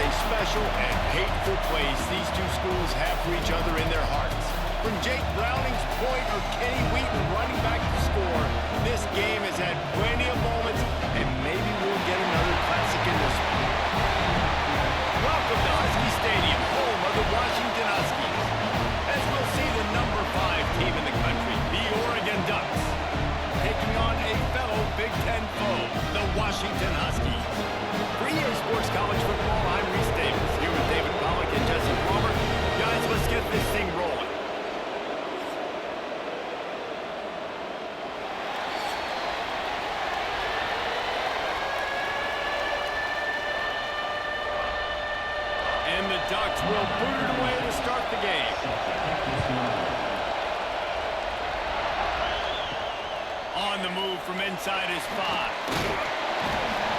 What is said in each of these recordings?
a special and hateful place these two schools have for each other in their hearts. From Jake Browning's point or Kenny Wheaton running back to score, this game has had plenty of moments, and maybe we'll get another classic in this one. Welcome to Husky Stadium, home of the Washington Huskies, as we'll see the number 5 team in the country, the Oregon Ducks, taking on a fellow Big Ten foe, the Washington Huskies. For EA Sports College Football, I'm Reese Davis, here with David Pollack and Jesse Palmer. Guys, let's get this thing rolling. And the Ducks will boot it away to start the game. On the move from inside his 5.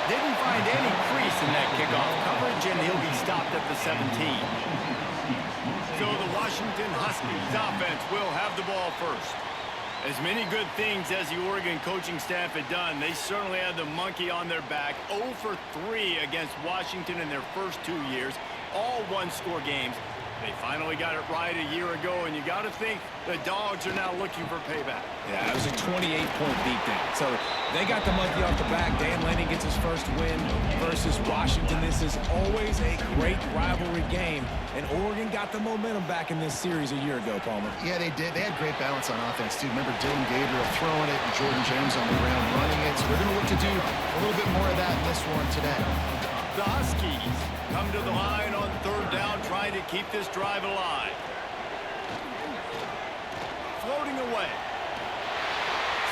Didn't find any crease in that kickoff coverage, and he'll be stopped at the 17. So the Washington Huskies offense will have the ball first. As many good things as the Oregon coaching staff had done, they certainly had the monkey on their back. 0 for 3 against Washington in their first 2 years, all one-score games. They finally got it right a year ago, and you got to think the Dogs are now looking for payback. Yeah, it was a 28-point beatdown. So they got the monkey off the back. Dan Lanning gets his first win versus Washington. This is always a great rivalry game, and Oregon got the momentum back in this series a year ago, Palmer. Yeah, they did. They had great balance on offense, too. Remember Dylan Gabriel throwing it and Jordan James on the ground running it. So we're going to look to do a little bit more of that in this one today. The Huskies come to the line on 3rd down, trying to keep this drive alive. Floating away.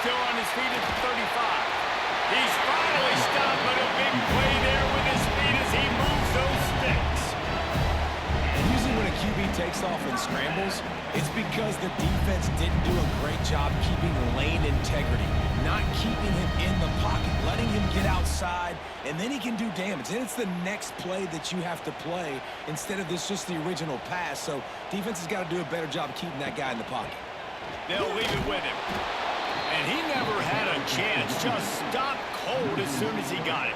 Still on his feet at the 35. He's finally stopped, but a big play there with his feet as he moves those sticks. Usually when a QB takes off and scrambles, it's because the defense didn't do a great job keeping lane integrity, not keeping him in the pocket, letting him get outside, and then he can do damage. Then it's the next play that you have to play instead of this just the original pass. So defense has got to do a better job of keeping that guy in the pocket. They'll leave it with him. And he never had a chance, just stopped cold as soon as he got it.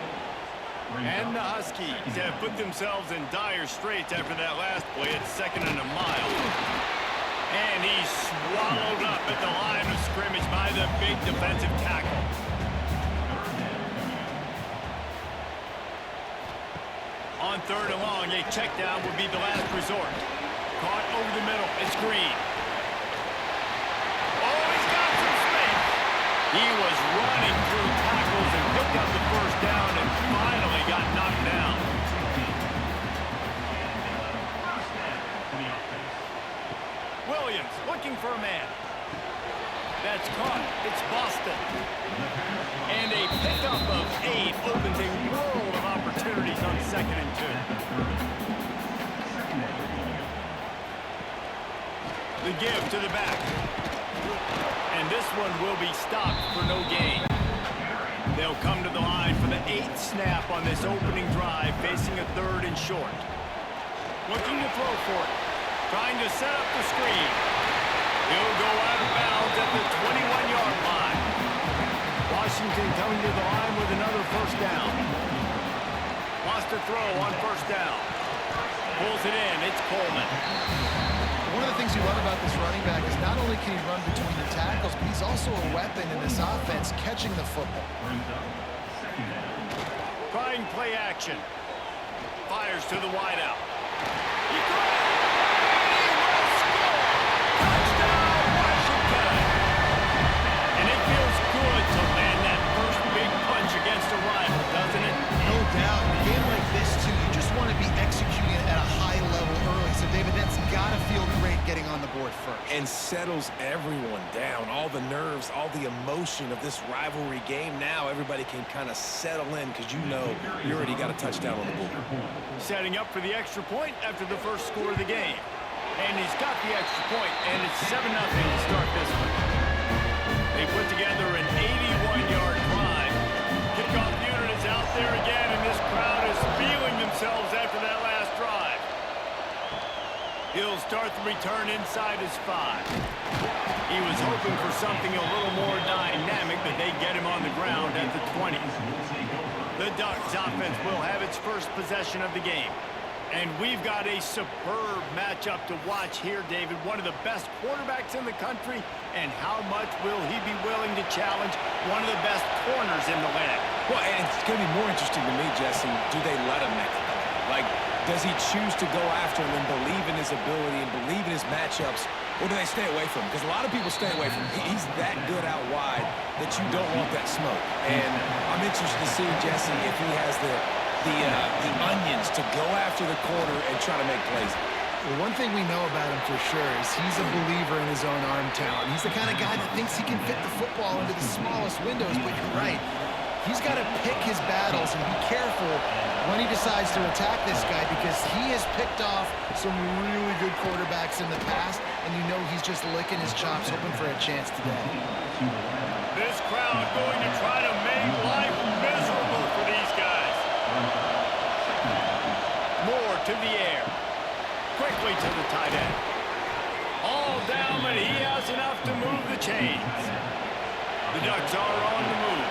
And the Huskies have put themselves in dire straits after that last play at 2nd and a mile. And he's swallowed up at the line of scrimmage by the big defensive tackle. On 3rd and long, a check down would be the last resort. Caught over the middle. It's Green. Oh, he's got some space. He was running through tackles and picked up the first down and finally got knocked down. Williams looking for a man. That's caught. It's Boston. And a pickup of 8 opens a world of opportunities on 2nd and 2. The give to the back. And this one will be stopped for no gain. They'll come to the line for the 8th snap on this opening drive, facing a 3rd and short. Looking to throw for it. Trying to set up the screen. He'll go out of bounds at the 21-yard line. Washington coming to the line with another first down. Wants to throw on 1st down. Pulls it in. It's Coleman. One of the things you love about this running back is not only can he run between the tackles, but he's also a weapon in this offense, catching the football. Trying play action. Fires to the wideout. He caught it. Against a rival, doesn't it? No doubt. In a game like this, too, you just want to be executing it at a high level early. So, David, that's got to feel great getting on the board first. And settles everyone down. All the nerves, all the emotion of this rivalry game. Now everybody can kind of settle in because you know you already got a touchdown on the board. Setting up for the extra point after the first score of the game. And he's got the extra point, and it's 7-0 to start this one. They put together an 81-yard drive. Kickoff unit is out there again, and this crowd is feeling themselves after that last drive. He'll start the return inside his 5. He was hoping for something a little more dynamic, but they get him on the ground at the 20. The Ducks offense will have its first possession of the game. And we've got a superb matchup to watch here, David. One of the best quarterbacks in the country, and how much will he be willing to challenge one of the best corners in the league? Well, and it's going to be more interesting to me, Jesse, do they let him make the play? Like, does he choose to go after him and believe in his ability and believe in his matchups, or do they stay away from him? Because a lot of people stay away from him. He's that good out wide that you don't want that smoke. And I'm interested to see, Jesse, if he has the onions to go after the corner and try to make plays. Well, one thing we know about him for sure is he's a believer in his own arm talent. He's the kind of guy that thinks he can fit the football into the smallest windows, but you're right. He's got to pick his battles and be careful when he decides to attack this guy, because he has picked off some really good quarterbacks in the past, and you know he's just licking his chops, hoping for a chance today. This crowd going to try to make life miserable for these guys. Moore to the air. Quickly to the tight end. All down, but he has enough to move the chains. The Ducks are on the move.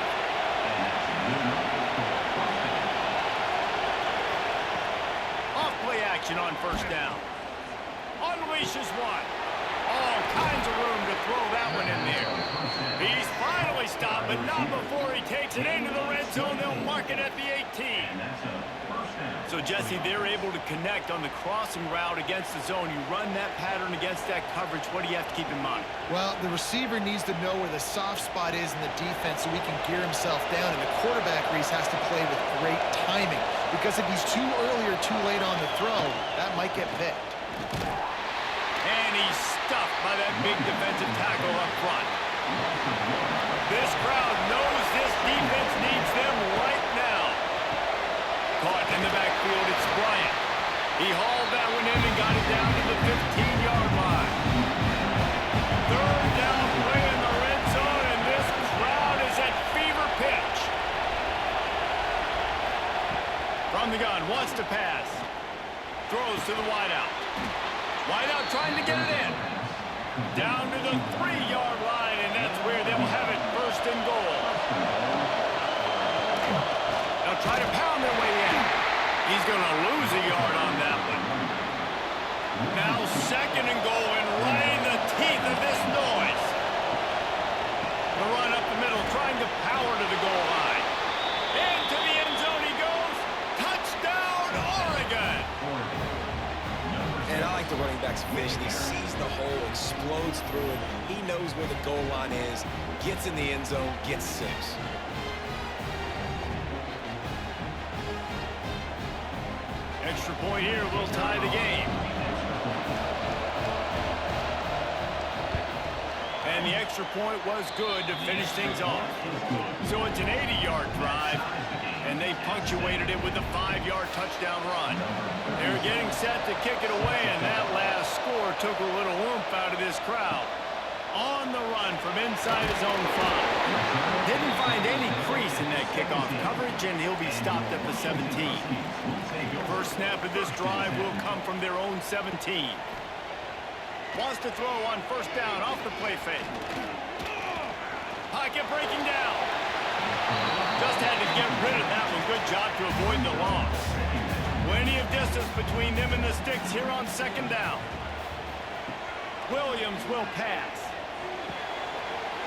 Off-play action on first down. Unleashes one. All kinds of room to throw that one in there. He's finally stopped, but not before he takes it into the red zone. They'll mark it at the 18. So, Jesse, they're able to connect on the crossing route against the zone. You run that pattern against that coverage. What do you have to keep in mind? Well, the receiver needs to know where the soft spot is in the defense so he can gear himself down, and the quarterback, Reese, has to play with great timing, because if he's too early or too late on the throw, that might get picked. And he's stuffed by that big defensive tackle up front. This crowd knows this defense needs them right now. Caught in the backfield, it's Bryant. He hauled that one in and got it down to the 15-yard line. Third down play in the red zone, and this crowd is at fever pitch. From the gun, wants to pass. Throws to the wideout. Wideout trying to get it in. Down to the 3-yard line, and that's where they'll have it, first and goal. They'll try to pound their way in. He's going to lose a yard on that one. Now second and goal, and right in the teeth of this noise. The run up the middle, trying to power to the goal line. Into the end zone he goes. Touchdown, Oregon! And I like the running back's vision. He sees the hole, explodes through it. He knows where the goal line is, gets in the end zone, gets 6. Extra point here will tie the game. And the extra point was good to finish things off. So it's an 80-yard drive, and they punctuated it with a 5-yard touchdown run. They're getting set to kick it away, and that last score took a little oomph out of this crowd. On the run from inside his own 5. Didn't find any crease in that kickoff coverage, and he'll be stopped at the 17. First snap of this drive will come from their own 17. Wants to throw on first down off the play fake. Pocket breaking down. Just had to get rid of that one. Good job to avoid the loss. Plenty of distance between them and the sticks here on second down. Williams will pass.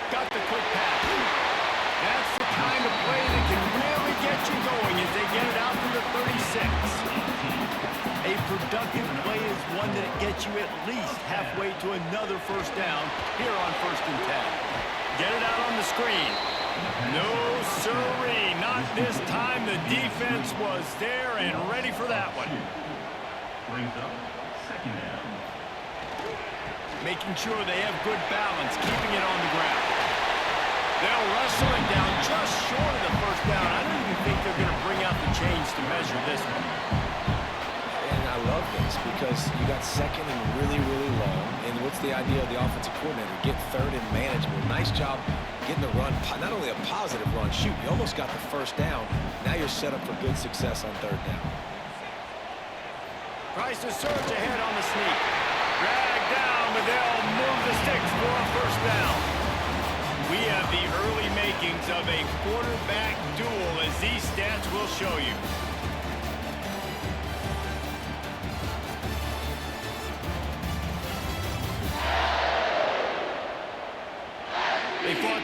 Got the quick pass. That's the kind of play that can really get you going as they get it out to the 36. A productive play is one that gets you at least halfway to another first down here on 1st and 10. Get it out on the screen. No sirree, not this time. The defense was there and ready for that one. Brings up second down. Making sure they have good balance, keeping it on the ground. They'll wrestle it down just short of the first down. I don't even think they're going to bring out the chains to measure this one. And I love this because you got second and really, really long. And what's the idea of the offensive coordinator? Get third and manageable. Nice job getting the run. Not only a positive run, shoot, you almost got the first down. Now you're set up for good success on 3rd down. Tries to surge ahead on the sneak. Dragged down, but they'll move the sticks for a first down. We have the early makings of a quarterback duel, as these stats will show you.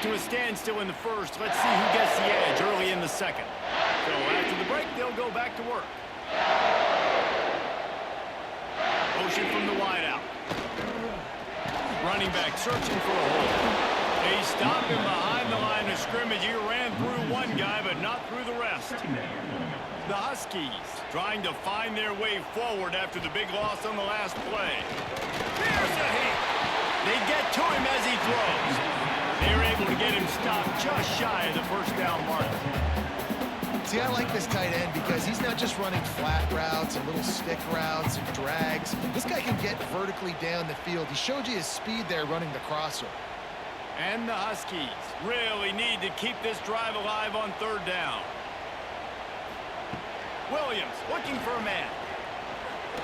to a standstill in the first. Let's see who gets the edge early in the second. So after the break, they'll go back to work. Motion from the wideout. Running back searching for a hole. They stop him behind the line of scrimmage. He ran through one guy, but not through the rest. The Huskies trying to find their way forward after the big loss on the last play. Here's a hit. They get to him as he throws. They're able to get him stopped just shy of the first down mark. See, I like this tight end because he's not just running flat routes and little stick routes and drags. This guy can get vertically down the field. He showed you his speed there running the crosser. And the Huskies really need to keep this drive alive on third down. Williams looking for a man.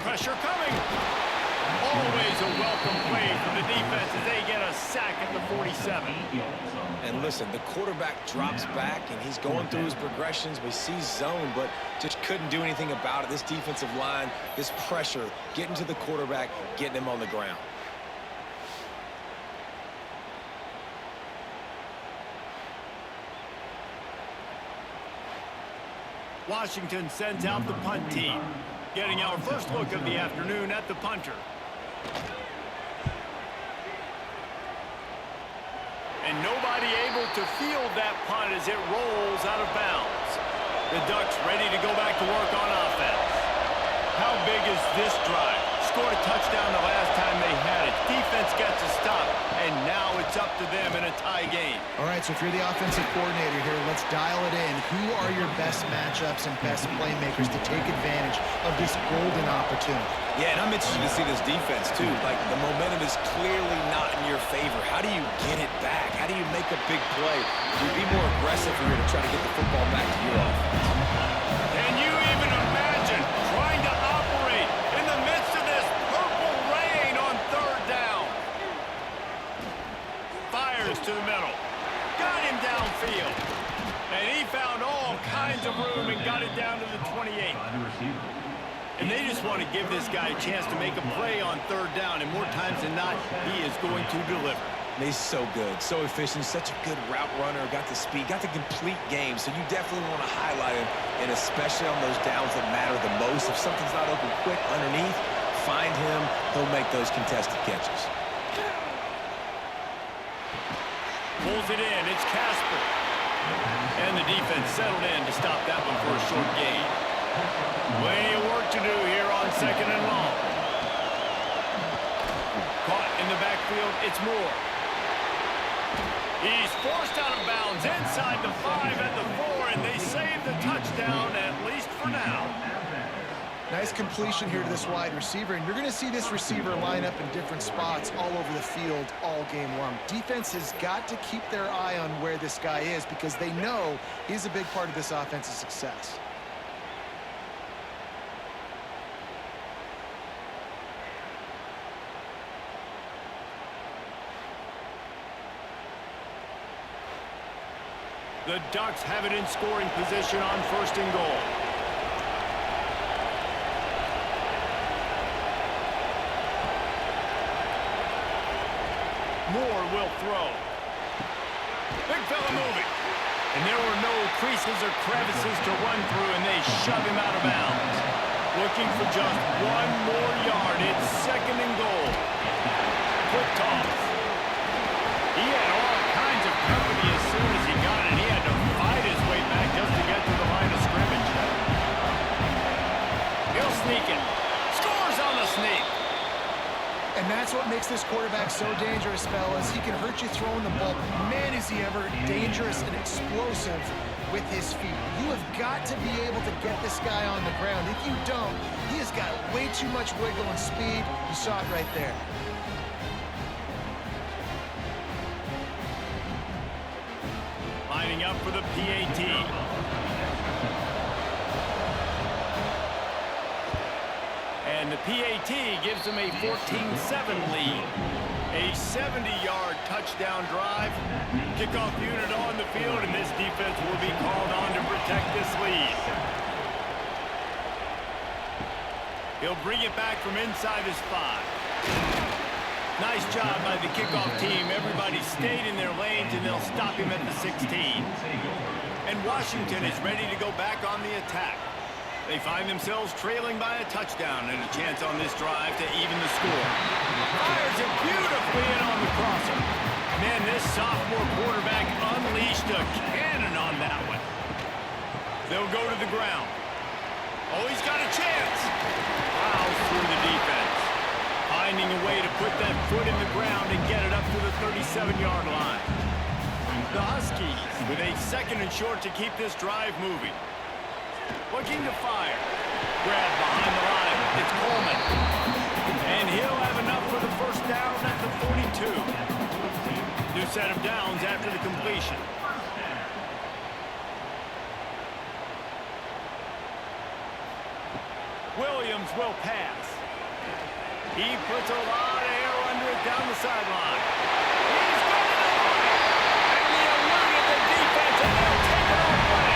Pressure coming. Always a welcome play from the defense as they get a sack at the 47. And listen, the quarterback drops back, and he's going through his progressions. We see zone, but just couldn't do anything about it. This defensive line, this pressure, getting to the quarterback, getting him on the ground. Washington sends out the punt team. Getting our first look of the afternoon at the punter. And nobody able to field that punt as it rolls out of bounds. The Ducks ready to go back to work on offense. How big is this drive? Scored a touchdown the last time they had it. Defense gets a stop, and now it's up to them in a tie game. All right, so if you're the offensive coordinator here, let's dial it in. Who are your best matchups and best playmakers to take advantage of this golden opportunity? Yeah, and I'm interested to see this defense, too. Like, the momentum is clearly not in your favor. How do you get it back? How do you make a big play? You'd be more aggressive here to try to get the football back to your offense. Can you even imagine trying to operate in the midst of this purple rain on third down? Fires to the middle. Got him downfield. And he found all kinds of room and got it down to the 28. And they just want to give this guy a chance to make a play on third down, and more times than not, he is going to deliver. He's so good, so efficient, such a good route runner, got the speed, got the complete game, so you definitely want to highlight him, and especially on those downs that matter the most. If something's not open quick underneath, find him, he'll make those contested catches. Pulls it in, it's Casper. And the defense settled in to stop that one for a short gain. Plenty of work to do here on second and long. Caught in the backfield, it's Moore. He's forced out of bounds inside the 5 at the 4, and they save the touchdown, at least for now. Nice completion here to this wide receiver, and you're going to see this receiver line up in different spots all over the field all game long. Defense has got to keep their eye on where this guy is because they know he's a big part of this offense's success. The Ducks have it in scoring position on first and goal. Moore will throw. Big fella moving. And there were no creases or crevices to run through, and they shove him out of bounds. Looking for just one more yard. It's second and goal. Quick toss. He had all kinds of company as soon as he got it. He had to fight his way back just to get to the line of scrimmage. He'll sneak it. Scores on the sneak. And that's what makes this quarterback so dangerous, fellas. He can hurt you throwing the ball. Man, is he ever dangerous and explosive with his feet. You have got to be able to get this guy on the ground. If you don't, he has got way too much wiggle and speed. You saw it right there. Lining up for the PAT. And the PAT gives them a 14-7 lead. A 70-yard touchdown drive. Kickoff unit on the field, and this defense will be called on to protect this lead. He'll bring it back from inside his 5. Nice job by the kickoff team. Everybody stayed in their lanes, and they'll stop him at the 16. And Washington is ready to go back on the attack. They find themselves trailing by a touchdown and a chance on this drive to even the score. Fires it beautifully in on the crosser. Man, this sophomore quarterback unleashed a cannon on that one. They'll go to the ground. Oh, he's got a chance. Fouls through the defense. Finding a way to put that foot in the ground and get it up to the 37-yard line. The Huskies with a 2nd and short to keep this drive moving. Looking to fire. Grab behind the line. It's Coleman. And he'll have enough for the first down at the 42. New set of downs after the completion. Williams will pass. He puts a lot of air under it down the sideline. He's got it away. And he eluded the defense, and they'll take it away.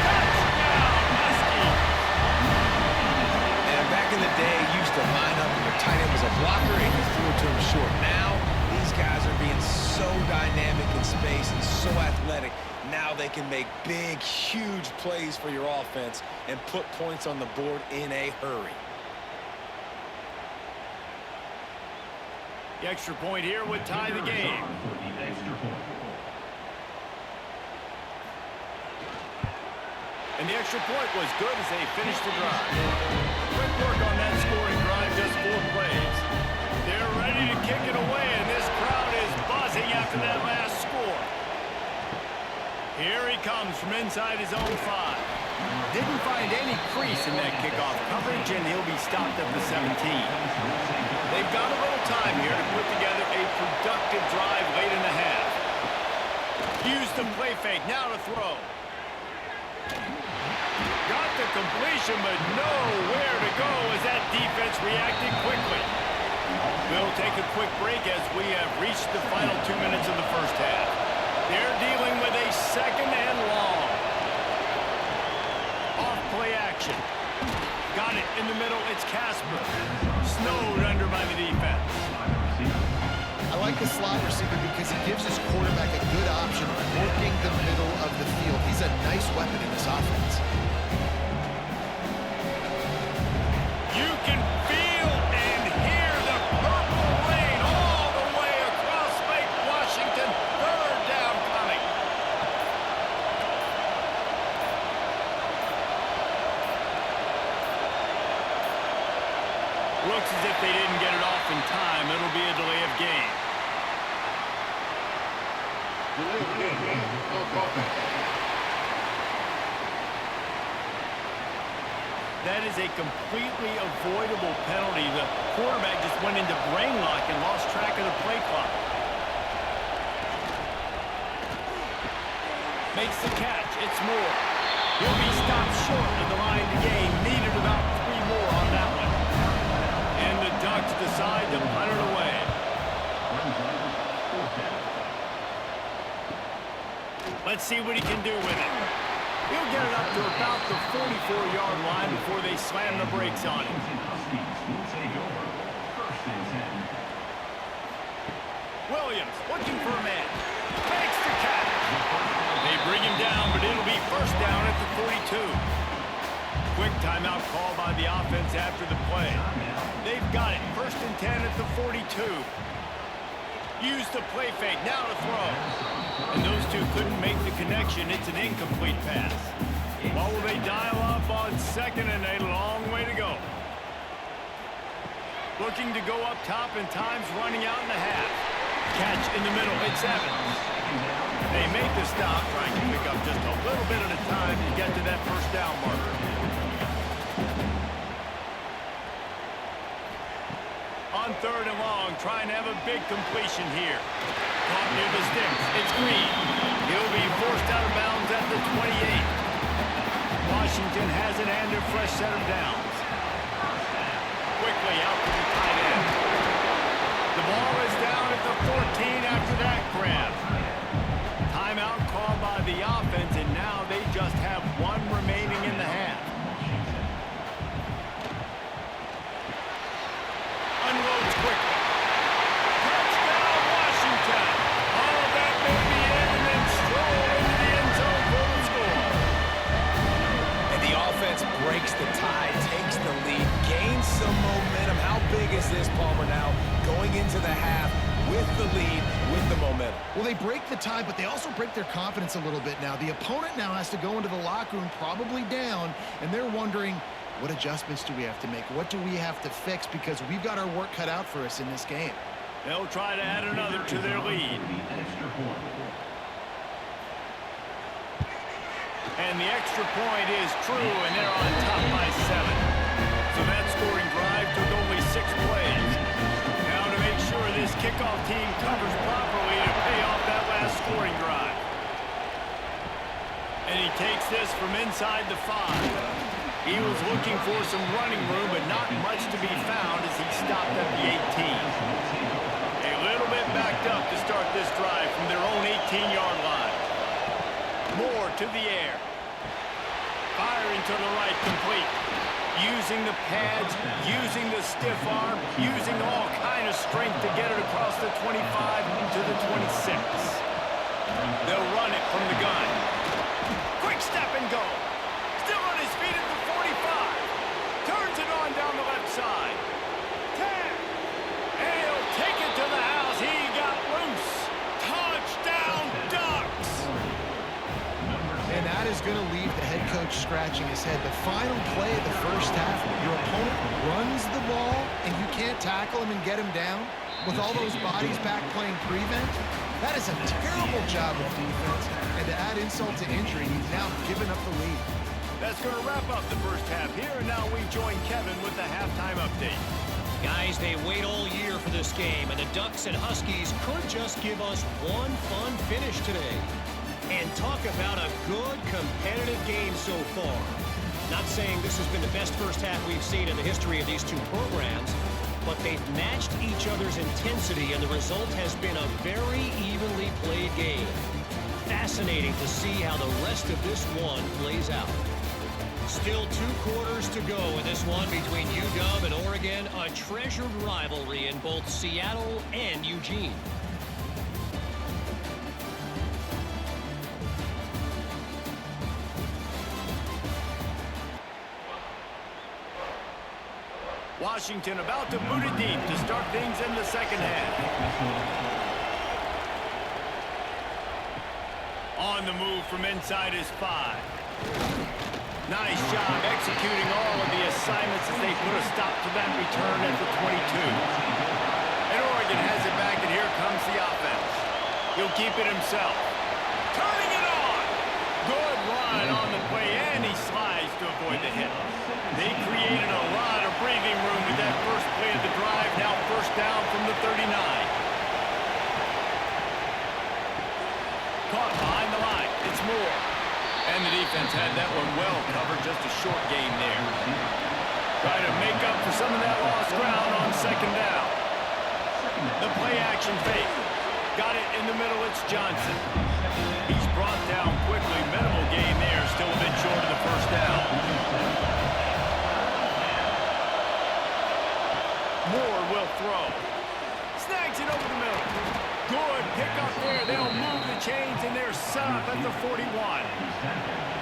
Touchdown, Huskies. And back in the day, you used to line up and your tight end was a blocker and you threw it to him short. Now, these guys are being so dynamic in space and so athletic. Now they can make big, huge plays for your offense and put points on the board in a hurry. The extra point here would tie the game. And the extra point was good as they finished the drive. Quick work on that scoring drive, just 4 plays. They're ready to kick it away, and this crowd is buzzing after that last score. Here he comes from inside his own 5. Didn't find any crease in that kickoff coverage, and he'll be stopped at the 17. They've got a little time here to put together a productive drive late in the half. Use the play fake, now to throw. Got the completion, but nowhere to go as that defense reacted quickly. We'll take a quick break as we have reached the final 2 minutes of the first half. They're dealing with a 2nd and long. Off play action. Got it in the middle. It's Casper. Snowed under by the defense. I like the slot receiver because he gives his quarterback a good option working the middle of the field. He's a nice weapon in this offense. You can feel and hear the purple rain all the way across Lake Washington. 3rd down coming. Looks as if they didn't get it off in time. It'll be a delay of game. That is a completely avoidable penalty. The quarterback just went into brain lock and lost track of the play clock. Makes the catch. It's Moore. He'll be stopped short of the line to gain. Needed about 3 more on that one. And the Ducks decide to punt it away. Let's see what he can do with it. He'll get it up to about the 44-yard line before they slam the brakes on him. Williams looking for a man. Makes the catch. They bring him down, but it'll be first down at the 42. Quick timeout call by the offense after the play. They've got it. 1st and 10 at the 42. Use the play fake. Now to throw. And those two couldn't make the connection. It's an incomplete pass. What will they dial up on 2nd and a long way to go? Looking to go up top, and time's running out in the half. Catch in the middle. It's Evans. They make the stop, trying to pick up just a little bit at a time to get to that first down marker. On 3rd and long, trying to have a big completion here. Caught near the sticks. It's Green. He'll be forced out of bounds at the 28. Washington has it and a fresh set of downs. Quickly out to the tight end. The ball is down at the 14 after that grab. Timeout called by the offense, and now they just have 1 remaining in the half. Unloads quickly. is this, Palmer, now going into the half with the lead, with the momentum? Well, they break the tie, but they also break their confidence a little bit now. The opponent now has to go into the locker room probably down, and they're wondering, what adjustments do we have to make? What do we have to fix? Because we've got our work cut out for us in this game. They'll try to add another to their lead. And the extra point is true, and they're on top by 7. So that scoring drive took only 6 plays. Now to make sure this kickoff team covers properly to pay off that last scoring drive. And he takes this from inside the 5. He was looking for some running room, but not much to be found as he stopped at the 18. A little bit backed up to start this drive from their own 18-yard line. Moore to the air. Firing to the right, complete. Using the pads, using the stiff arm, using all kind of strength to get it across the 25 to the 26. They'll run it from the gun. Quick step and go. Still on his feet at the 45. Turns it on down the left side. 10. And he'll take it to the house. He got loose. Touchdown, Ducks. And that is going to leave the head coach scratching his head. The final play of the first half, your opponent runs the ball, and you can't tackle him and get him down with all those bodies back playing prevent. That is a terrible job of defense. And to add insult to injury, he's now given up the lead. That's going to wrap up the first half here, and now we join Kevin with the halftime update. Guys, they wait all year for this game, and the Ducks and Huskies could just give us one fun finish today. And talk about a good competitive game so far. Not saying this has been the best first half we've seen in the history of these two programs, but they've matched each other's intensity, and the result has been a very evenly played game. Fascinating to see how the rest of this one plays out. Still 2 quarters to go in this one between UW and Oregon, a treasured rivalry in both Seattle and Eugene. Washington about to boot it deep to start things in the second half. On the move from inside his 5. Nice job executing all of the assignments as they put a stop to that return at the 22. And Oregon has it back, and here comes the offense. He'll keep it himself. Turning it on! Good run on the play, and he slides to avoid the hit. They created a lot of breathing room with that first play of the drive. Now first down from the 39. Caught behind the line. It's Moore. And the defense had that one well covered. Just a short gain there. Try to make up for some of that lost ground on second down. The play action fake. Got it in the middle. It's Johnson. He's brought down quickly. Minimal gain there. Still a bit short of the first down. Moore will throw. Snags it over the middle. Good pick up there. They'll move the chains, and they're set up at the 41.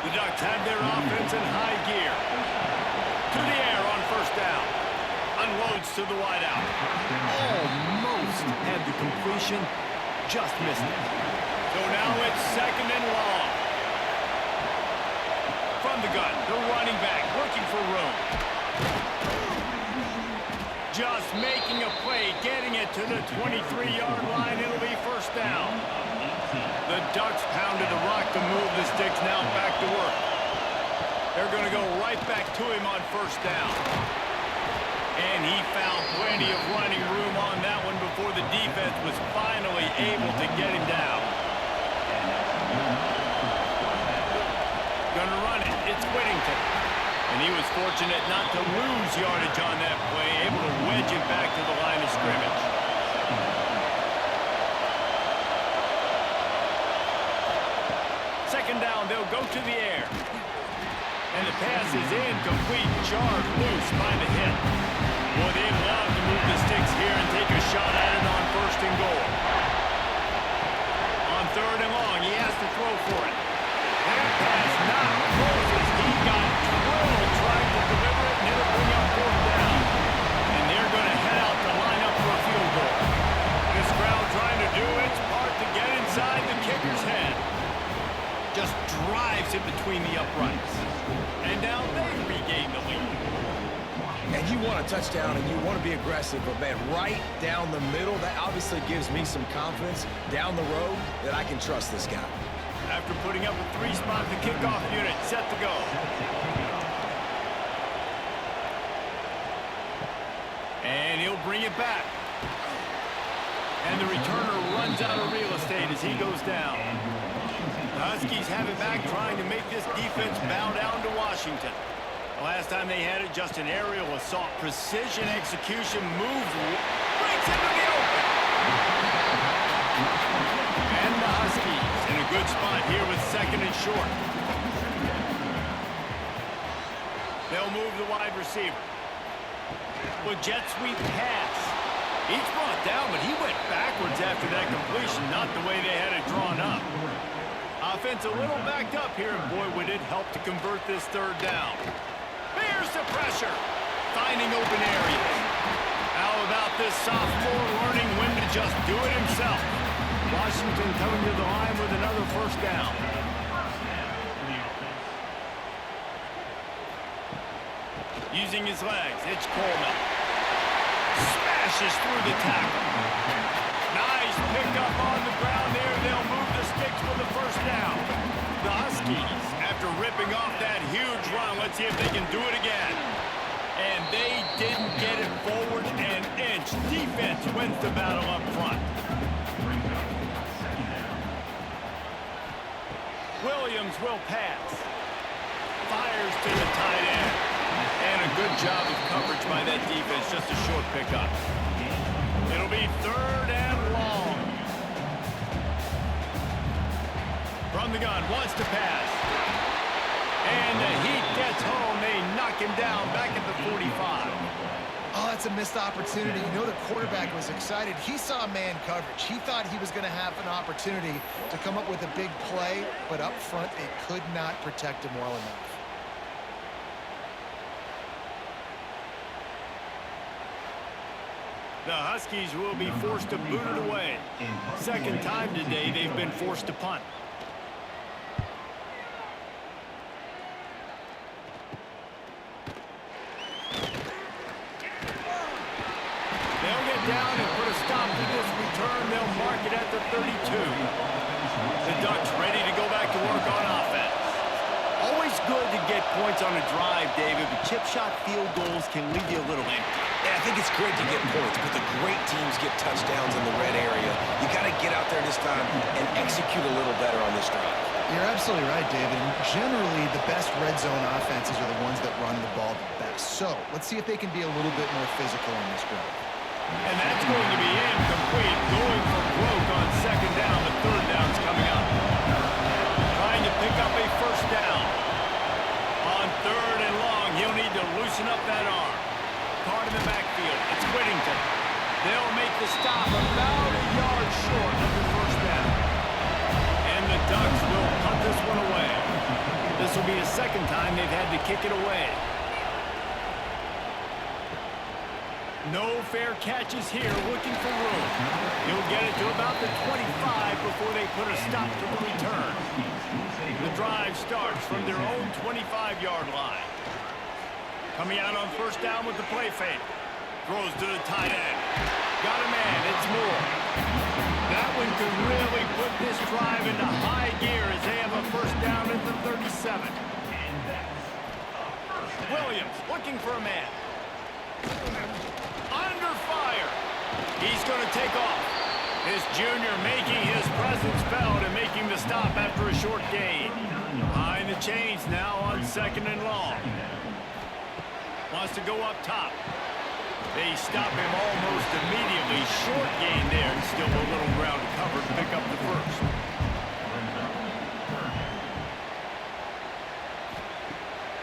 The Ducks have their offense in high gear. To the air on first down. Unloads to the wideout. Almost had the completion. Just missed it. So now it's second and long. From the gun, the running back looking for room. Just making a play, getting it to the 23-yard line. It'll be first down. The Ducks pounded the rock to move the sticks. Now back to work. They're going to go right back to him on first down. And he found plenty of running room on that one before the defense was finally able to get him down. Gonna run it. It's Whittington. And he was fortunate not to lose yardage on that play, able to wedge it back to the line of scrimmage. Second down, they'll go to the air. And the pass is incomplete, jarred loose by the hit. Well, they allowed to move the sticks here and take a shot at it on first and goal. On third and long, he has to throw for it. That pass not close as he got drilled trying to deliver it, and it'll bring up fourth down. And they're going to head out touchdown and you want to be aggressive, but man, right down the middle, that obviously gives me some confidence down the road that I can trust this guy. After putting up a 3-spot, the kickoff unit set to go. And he'll bring it back. And the returner runs out of real estate as he goes down. The Huskies have it back, trying to make this defense bow down to Washington. The last time they had it, just an aerial assault. Precision execution moves. Breaks into the open. And the Huskies in a good spot here with 2nd and short. They'll move the wide receiver. With jet sweep pass. He's brought down, but he went backwards after that completion, not the way they had it drawn up. Offense a little backed up here, and boy, would it help to convert this 3rd down. Here's the pressure, finding open areas. How about this sophomore learning when to just do it himself? Washington coming to the line with another 1st down. Using his legs, it's Coleman. Smashes through the tackle. Nice pickup on the ground there. They'll move the sticks for the 1st down. The Huskies, after ripping off that huge run, let's see if they can do it again. And they didn't get it forward an inch. Defense wins the battle up front. Williams will pass. Fires to the tight end. And a good job of coverage by that defense, just a short pickup. It'll be 3rd and long. From the gun, wants to pass. And the heat gets home. They knock him down back at the 45. Oh, that's a missed opportunity. You know the quarterback was excited. He saw man coverage. He thought he was going to have an opportunity to come up with a big play, but up front, they could not protect him well enough. The Huskies will be forced to boot it away. 2nd time today they've been forced to punt. They'll get down and put a stop to this return. They'll mark it at the 32. The Ducks ready to go back to work on offense. Always good to get points on a drive, David, but chip shot field goals can leave you a little empty. Yeah, I think it's great to get points, but the great teams get touchdowns in the red area. You got to get out there this time and execute a little better on this drive. You're absolutely right, David. And generally, the best red zone offenses are the ones that run the ball the best. So let's see if they can be a little bit more physical in this drive. And that's going to be incomplete. Going for broke on 2nd down. The 3rd down's coming up. Trying to pick up a 1st down. On 3rd and long, he'll need to loosen up that arm. Card in the backfield. It's Whittington. They'll make the stop about a yard short of the 1st down. And the Ducks will punt this one away. This will be the 2nd time they've had to kick it away. No fair catches here, looking for room. He'll get it to about the 25 before they put a stop to the return. The drive starts from their own 25-yard line. Coming out on 1st down with the play fake. Throws to the tight end. Got a man, it's Moore. That one could really put this drive into high gear as they have a 1st down at the 37. Williams looking for a man. Under fire. He's going to take off. This junior making his presence felt and making the stop after a short gain. Behind the chains now on 2nd and long. Wants to go up top. They stop him almost immediately. Short gain there, and still a little ground to cover to pick up the 1st.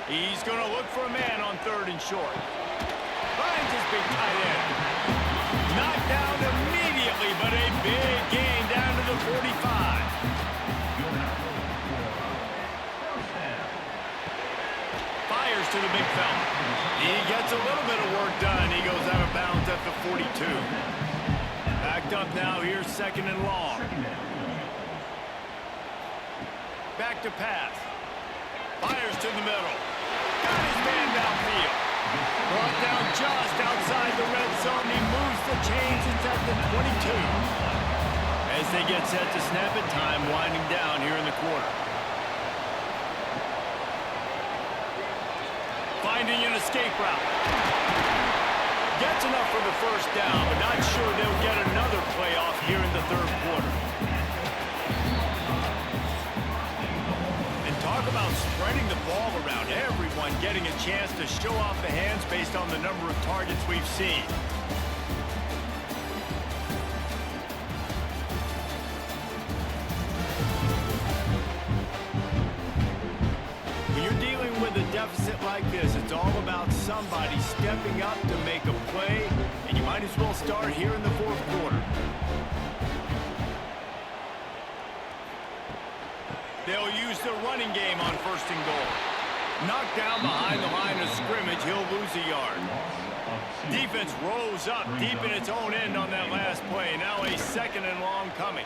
He's going to look for a man on 3rd and short. Finds his big tight end. Knocked down immediately, but a big gain down to the 45. Fires to the big fella. He gets a little bit of work done. He goes out of bounds at the 42. Backed up now. Here's 2nd and long. Back to pass. Fires to the middle. Got his man downfield. Brought down just outside the red zone. He moves the chains. It's at the 22. As they get set to snap it, time winding down here in the quarter. Finding an escape route. Gets enough for the first down, but not sure they'll get another play off here in the third quarter. And talk about spreading the ball around. Everyone getting a chance to show off the hands based on the number of targets we've seen. Deficit like this, it's all about somebody stepping up to make a play, and you might as well start here in the fourth quarter. They'll use the running game on first and goal. Knocked down behind the line of scrimmage, he'll lose a yard. Defense rose up deep in its own end on that last play. Now a second and long coming.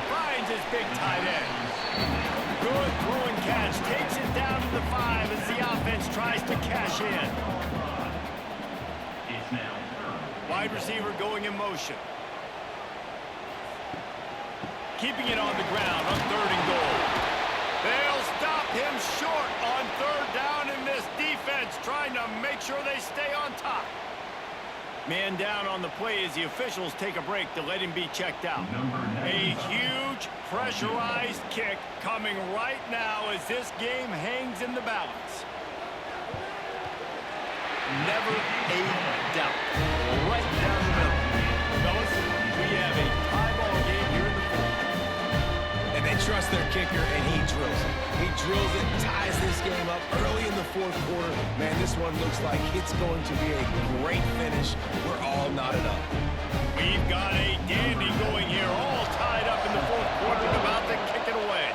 Finds his big tight end. Good throw and catch. Takes it down to the 5 as the offense tries to cash in. It's now third. Wide receiver going in motion. Keeping it on the ground on third and goal. They'll stop him short on third down, and this defense trying to make sure they stay on top. Man down on the play as the officials take a break to let him be checked out. A huge pressurized kick coming right now as this game hangs in the balance. Never a doubt. Right down the middle. Fellas, we have a tie ball game here in the fourth. And they trust their kicker, and he drills it. He drills it, ties this game up early in the fourth quarter. Man, this one looks like it's going to be a great finish. We're all knotted up. We've got a dandy going here, all tied up in the fourth quarter and about to kick it away.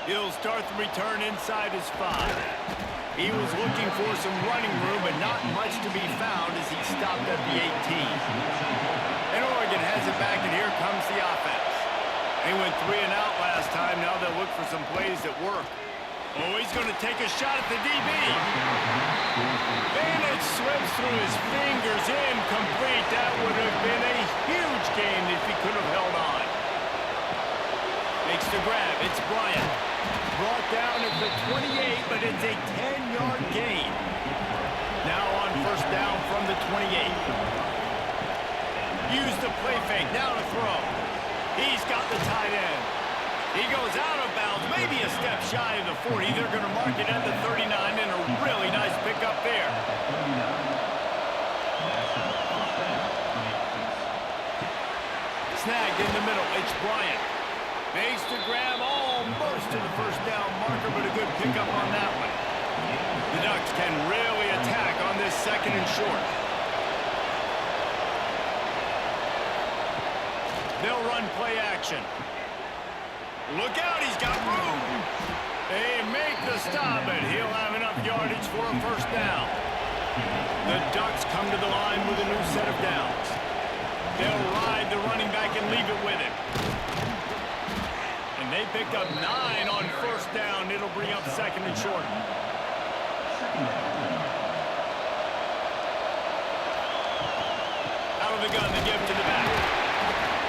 He'll start the return inside his 5. He was looking for some running room, but not much to be found as he stopped at the 18. And Oregon has it back, and here comes the offense. They went 3 and out last time. Now they'll look for some plays that work. Oh, he's going to take a shot at the DB. And it slips through his fingers, incomplete. That would have been a huge gain if he could have held on. Makes the grab. It's Bryant. Brought down at the 28, but it's a 10-yard gain. Now on first down from the 28. Use the play fake. Now to throw. He's got the tight end. He goes out of bounds, maybe a step shy of the 40. They're going to mark it at the 39, and a really nice pickup there. Snagged in the middle. It's Bryant. Makes the grab almost to the first down marker, but a good pickup on that one. The Ducks can really attack on this second and short. They'll run play action. Look out, he's got room. They make the stop, and he'll have enough yardage for a first down. The Ducks come to the line with a new set of downs. They'll ride the running back and leave it with him. And they picked up 9 on first down. It'll bring up second and short. Out of the gun, the give to the back.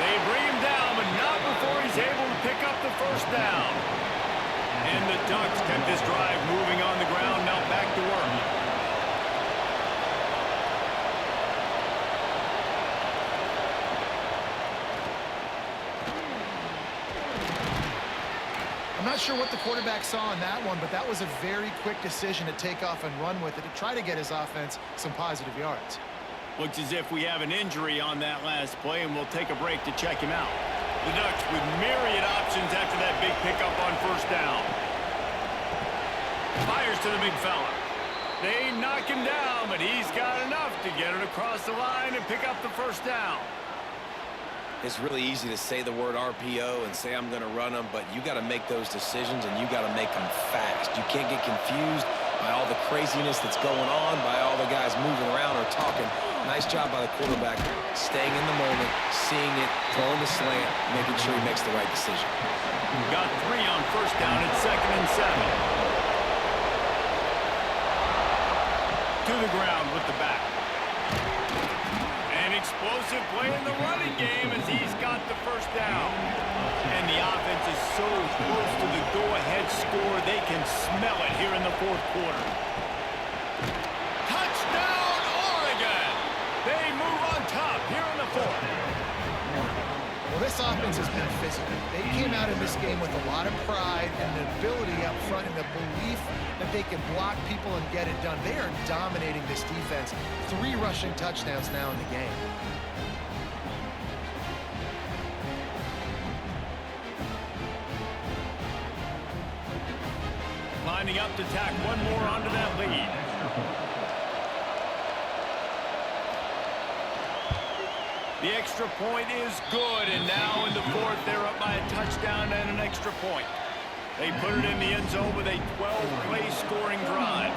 They bring him down, but not before he's able to pick up the first down. And the Ducks kept this drive moving on the ground, now back to work. I'm not sure what the quarterback saw in that one, but that was a very quick decision to take off and run with it to try to get his offense some positive yards. Looks as if we have an injury on that last play, and we'll take a break to check him out. The Ducks with myriad options after that big pickup on first down. Fires to the big fella. They knock him down, but he's got enough to get it across the line and pick up the first down. It's really easy to say the word RPO and say I'm going to run them, but you got to make those decisions, and you got to make them fast. You can't get confused by all the craziness that's going on, by all the guys moving around or talking. Nice job by the quarterback, staying in the moment, seeing it, throwing the slant, making sure he makes the right decision. Got 3 on first down at second and 7. to the ground with the back. An explosive play in the running game as he's got the first down. And the offense is so close to the go-ahead score, they can smell it here in the fourth quarter. Touchdown, Oregon! They move on top here in the fourth. Well, this offense has been physical. They came out in this game with a lot of pride and the ability up front and the belief that they can block people and get it done. They are dominating this defense. 3 rushing touchdowns now in the game. Lining up to tack one more onto that lead. The extra point is good, and now in the fourth, they're up by a touchdown and an extra point. They put it in the end zone with a 12-play scoring drive,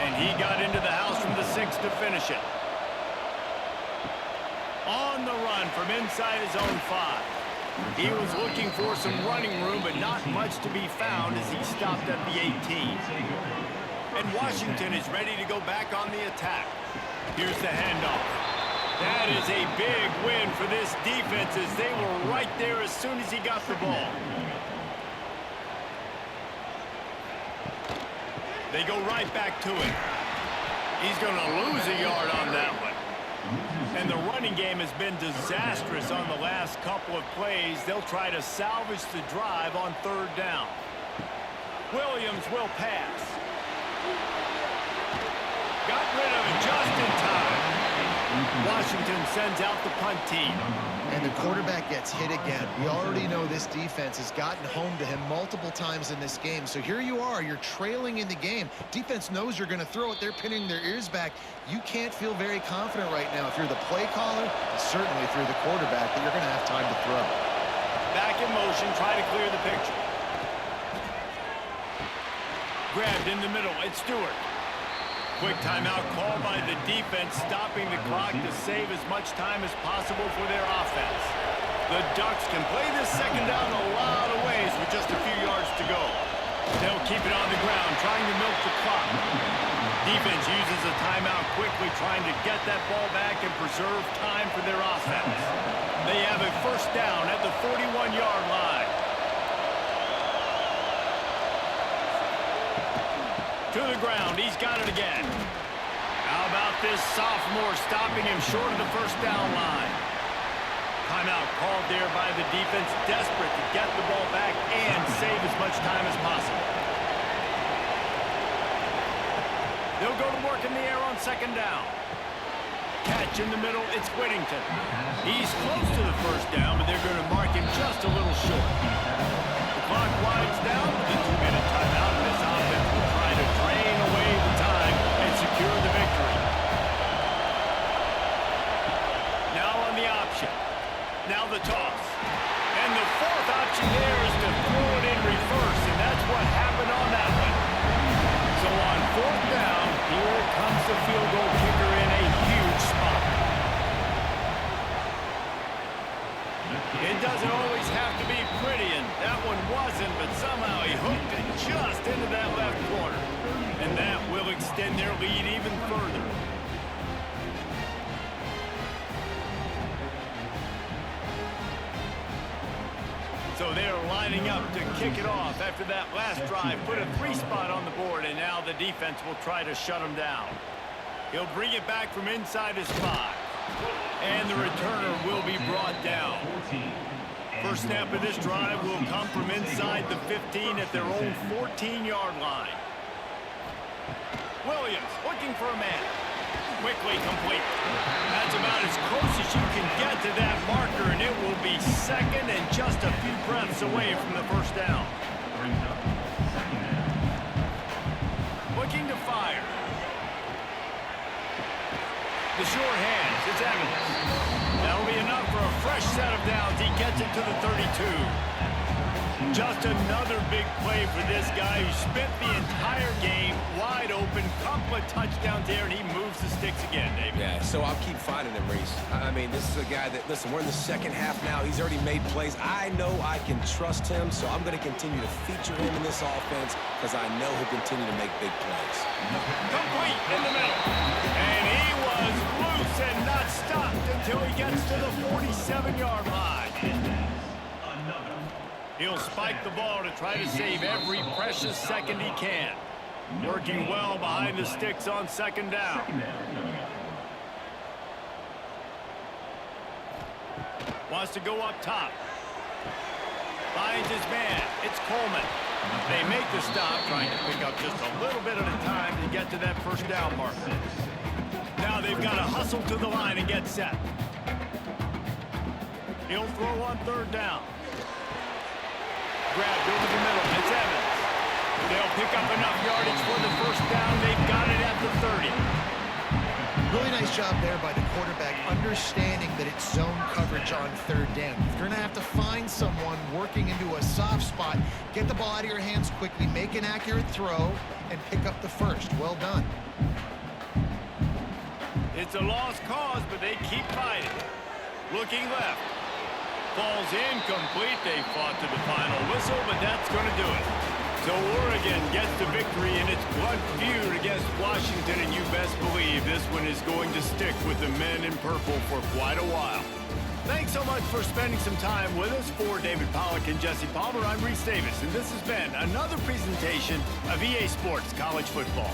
and he got into the house from the 6 to finish it. On the run from inside his own 5. He was looking for some running room, but not much to be found as he stopped at the 18. And Washington is ready to go back on the attack. Here's the handoff. That is a big win for this defense as they were right there as soon as he got the ball. They go right back to it. He's going to lose a yard on that one. And the running game has been disastrous on the last couple of plays. They'll try to salvage the drive on 3rd down. Williams will pass. Got rid of it just in time. Washington sends out the punt team. And the quarterback gets hit again. We already know this defense has gotten home to him multiple times in this game. So here you are, you're trailing in the game. Defense knows you're going to throw it. They're pinning their ears back. You can't feel very confident right now if you're the play caller, certainly if you're the quarterback, that you're going to have time to throw. Back in motion, try to clear the picture. Grabbed in the middle, it's Stewart. Quick timeout called by the defense, stopping the clock to save as much time as possible for their offense. The Ducks can play this second down a lot of ways with just a few yards to go. They'll keep it on the ground, trying to milk the clock. Defense uses a timeout quickly, trying to get that ball back and preserve time for their offense. They have a first down at the 41-yard line. To the ground, he's got it again. How about this sophomore stopping him short of the first down line? Timeout called there by the defense, desperate to get the ball back and save as much time as possible. They'll go to work in the air on 2nd down. Catch in the middle, it's Whittington. He's close to the first down, but they're going to mark him just a little short. The clock winds down with a 2-minute timeout, and this offense will try to drain away the time and secure the victory. Now on the option. Now the toss. And the 4th option there is to throw it in reverse, and that's what happened on that one. So on 4th down, here comes the field goal kicker in a huge spot. It doesn't always have to be pretty, and that one wasn't, but somehow he hooked it just into that left corner. And that will extend their lead even further. So they're lining up to kick it off after that last drive. Put a 3 spot on the board, and now the defense will try to shut him down. He'll bring it back from inside his 5. And the returner will be brought down. First snap of this drive will come from inside the 15 at their own 14-yard line. Williams looking for a man. Quickly complete. That's about as close as you can get to that marker, and it will be 2nd and just a few breaths away from the first down. Looking to fire. The short hands, it's Evans. That'll be enough for a fresh set of downs. He gets it to the 32. Just another big play for this guy who spent the entire game wide open. Couple of touchdowns there, and he moves the sticks again, David. Yeah, so I'll keep finding him, Reese. I mean, this is a guy that, listen, we're in the second half now. He's already made plays. I know I can trust him, so I'm going to continue to feature him in this offense because I know he'll continue to make big plays. Complete in the middle. until he gets to the 47-yard line. Another. He'll spike the ball to try to save every precious second he can. Working well behind the sticks on second down. Second down coming up. Wants to go up top. Finds his man. It's Coleman. They make the stop, trying to pick up just a little bit at a time to get to that first down marker. Now they've got to hustle to the line and get set. He'll throw on third down. Grabbed over the middle. It's Evans. They'll pick up enough yardage for the first down. They've got it at the 30. Really nice job there by the quarterback, understanding that it's zone coverage on third down. You're going to have to find someone working into a soft spot, get the ball out of your hands quickly, make an accurate throw, and pick up the first. Well done. It's a lost cause, but they keep fighting. Looking left. Falls incomplete. They fought to the final whistle, but that's going to do it. So Oregon gets the victory in its blood feud against Washington, and you best believe this one is going to stick with the men in purple for quite a while. Thanks so much for spending some time with us. For David Pollack and Jesse Palmer, I'm Reese Davis, and this has been another presentation of EA Sports College Football.